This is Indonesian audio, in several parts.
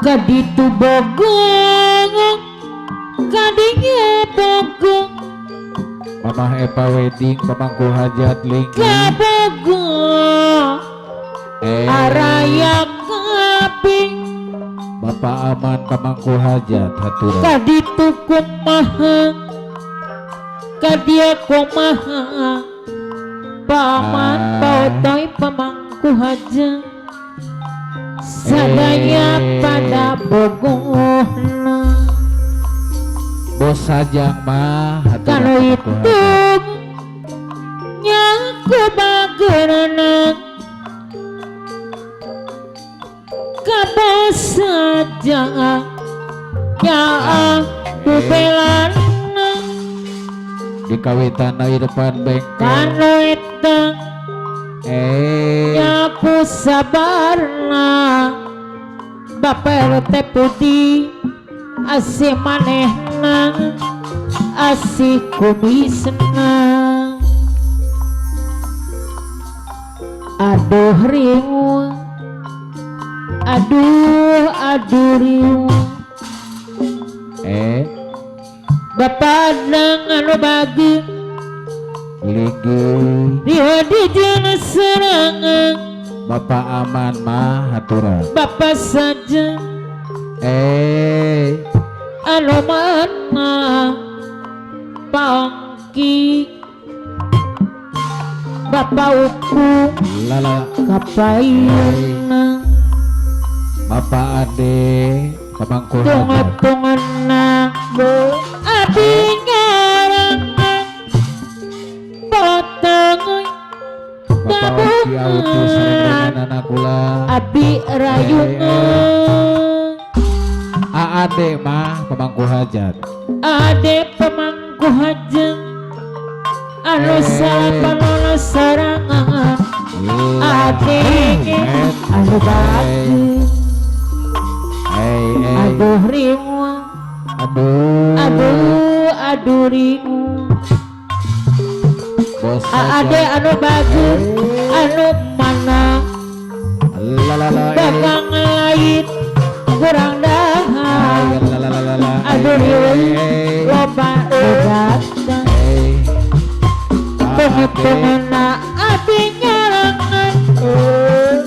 kaditu bogong kadinya bogong Mamah Eva wedding pemangku hajat linggi kabogong araya kabing Bapak Aman pemangku hajat haturan kaditu kumaha kadia kumaha paman pautoy pemangku hajat sadaya pada bogohna bos sajang mah kalau itu nyaku bagerana kabos sajang nyaa kubelana di kawitan di depan bengkel kalau itu nyaku sabarna bapak teh putih asih manehna asih kumisna aduh riung aduh riung bapak nang anu bagi ligi dia di jenis serangan Bapak Aman mah haturan bapak saja anu mana pangki bapak uku lala kapayana Bapak Ade pemangku hajat tunga-tunga bo abi ngarangan potong Bapak Waki Autu sareng dengan anak kula abi rayungan Ade mah pemangku hajat ade pemangku hajat anu salapanono sarangan ade anu baki aduh rimu aduh rimu bos ade anu bagi anu mana dagang lain kurang dahar aduh rimu loba obat pengetengena abi nyarangan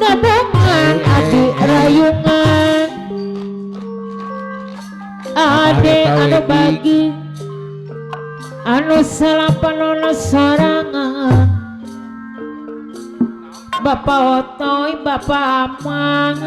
gabungan abi rayungan ade anu bagi anu salapanono sorangan bapak otoy bapak Amang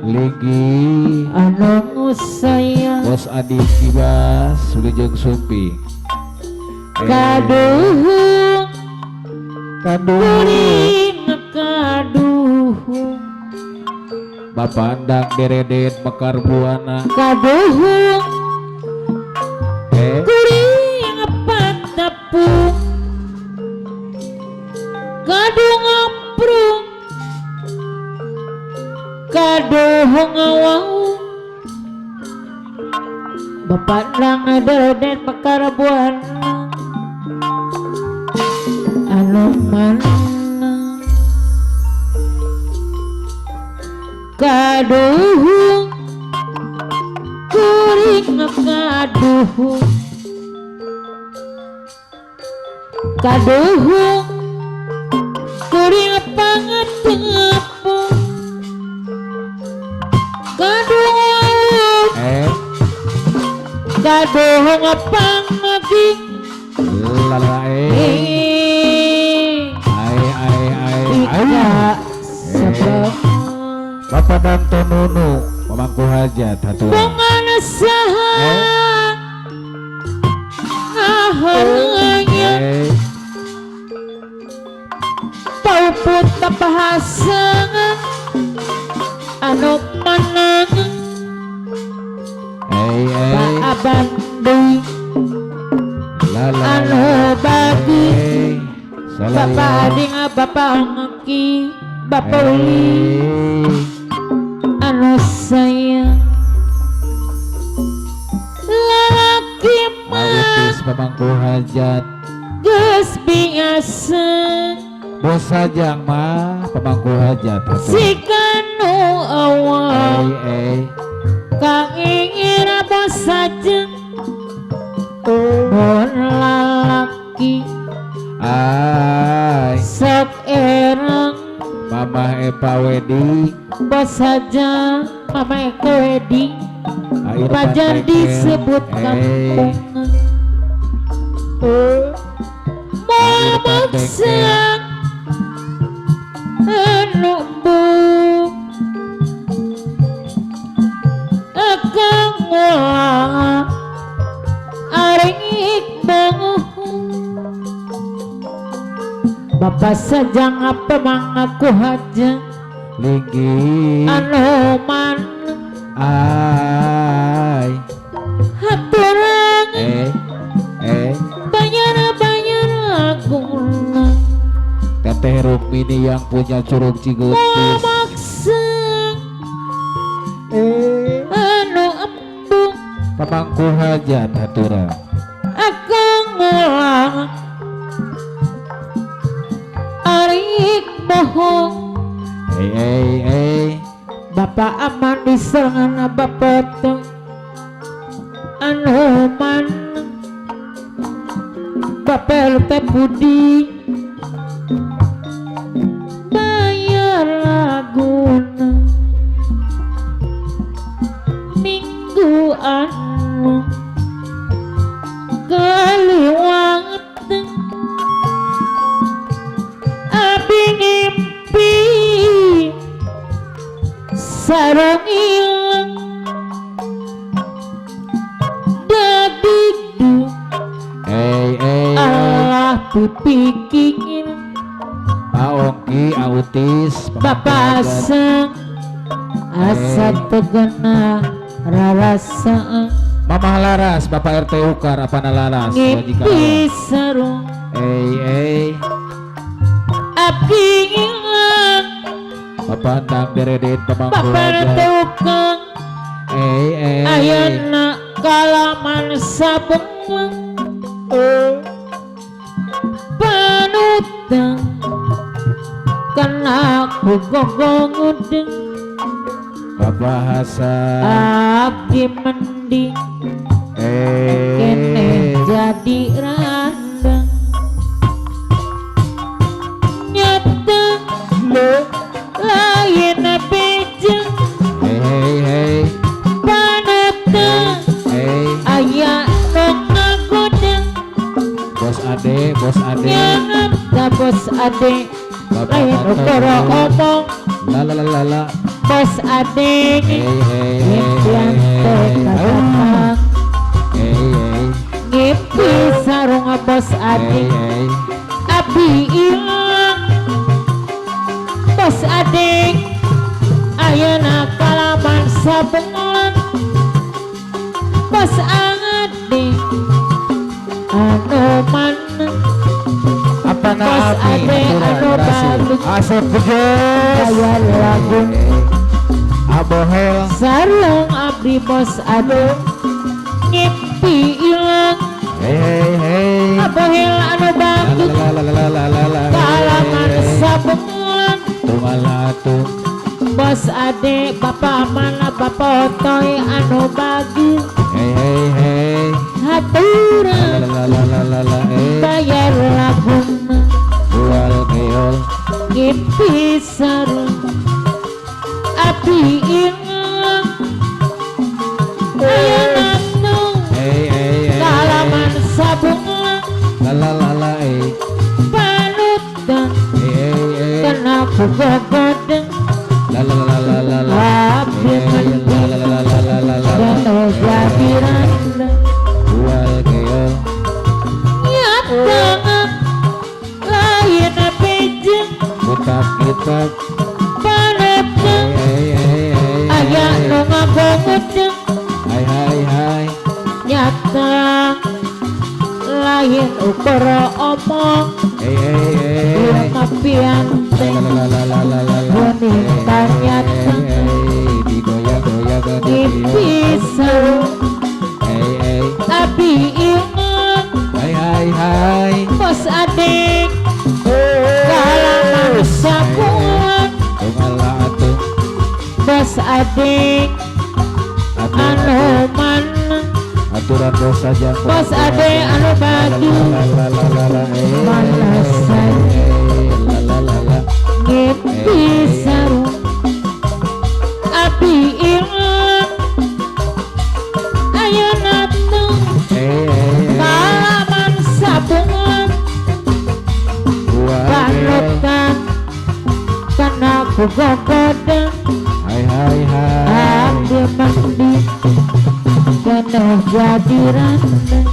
ligi anu ngusaya bos Adi Kibas Wilujeng Sumpi kaduhung kuring kaduhung Bapak Andang Dereden Mekar Buana kaduhung kuring patapung kadung aprung kaduhung awang bapak nang Dereden Mekar Buana anu mana kaduhung kuring kaduhung kaduhung kuring pangatapung kaduhung kaduhung pangaging lala sebab Bapak Danto Nunu pemangku hajat haturan bungan saha ngaharanya pauput papahasangan anu manang Bandung anu bagi bapak ading bapak ngeki bapak uli anu sayang lalaki mah pemangku hajat geus biasa bos sajang mah pemangku hajat si kanu awal saja mama Eko wedding Air pajan pantai disebut kampung memaksa numbuk akang wala aring bangun Bapak saja ngapa mengaku haja Linggi anoman Ai haturang banyak agung Teteh Rukmini yang punya curug Cigutis memaksa anu embung pamangku hajat haturang akang ngulang arik bohong Bapak aman di serangan bapak tuh anu man bapak teh budi bayar laguna minggu anu kaliwat abi ngimpi sarung ilang dadikdu Allah pipiking Aongki autis Bapak sang asa tegana rarasa Mamah Laras Bapak RT Ukar apa Laras ngimpi sarung abdi ilang Bapak Ndang Deredit pamangku Bapak hajat tukang ayana kalaman sabeng panutang kena ku gogong udeng Bapak Hasan abdi mending kene jadi randang nyata lain bejeng panutang ayah nong ngagodeng Bos Ade nyangat ka bos ade Bapak lain ukara omong Lala bos ade impian teh kakak ngimpi sarung bos ade abi ilang bos ade ayeuna kalaman sabengan bos ade anu mana apa Bos Ade anu bagus Asep Bejes bayar lagu Abohel sarung abdi bos ade ngimpi ilang abohel anu bagus kalaman sabengan Tungalatung bos ade bapak mana bapak toy anu bagus haturang bayar laguna Bual keol ngimpi sarung abdi ilang ayeuna nung kalaman sabengan Lala panutan kena ku gogodeng abdi mending dano jabiranda Bual keol nyata lain bejeng Kitab panutan ayah nu ngagodeng Hai nyata lain ukara omong ilmu pianteng wanita nyata ngimpi sarung abi ilang bos adik kalaman sabuan bos adik anu mana aturan bos saja bos ade anu badu mana saja ngimpi sarung gogodang Hai hai hai ambil mandi kena jadi randang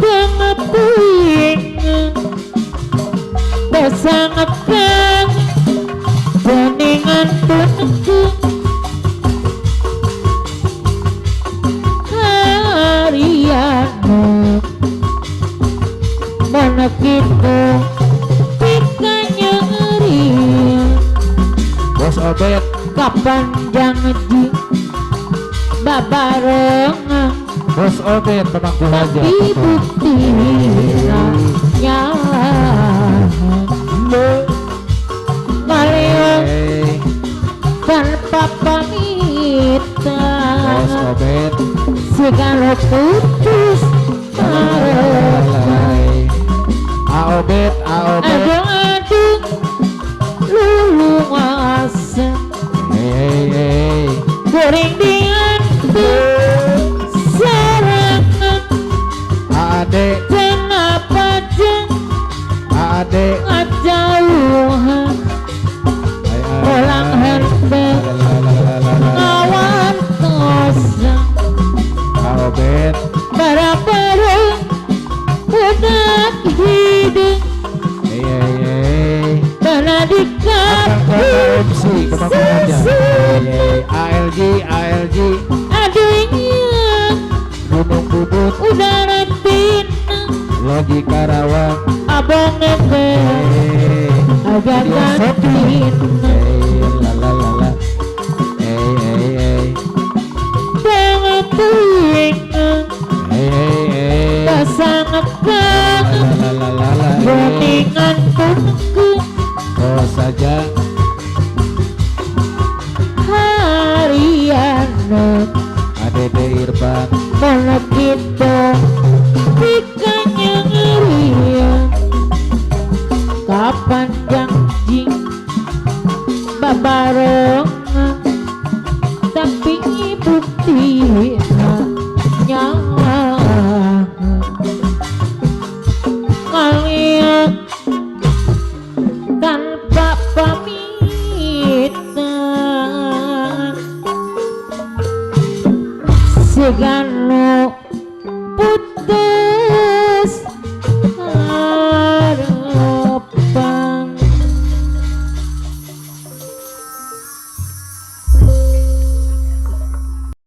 pengepuing besangat kang beningan penengku hariana mana kita pikanya ria Bos Obet kapan jangan di babarengan Bos Obet pemangku hajat tapi bukti nyawa Maliang Hei tanpa pamitan Bos Obet segala putus harapan Aobet adung-adung lulu ngasa Hei goreng diantuk serangan Ade kenapa jeng Ade ngajauhan Pulang handbag ngawan kosong Aobet barang-barang udah hidup Hei mana di Akang Ketua MC pemangku hajat ALG aduhnya Gunung Bubut udara tina Logi Karawang abang nebe Hei agak gantina Lalalala Hei pengepuing pasangan kangen Lalalala beningan punku Oh saja hariana Adede Irfan mana kita pikanya ria kapan janji babarengan tapi bukti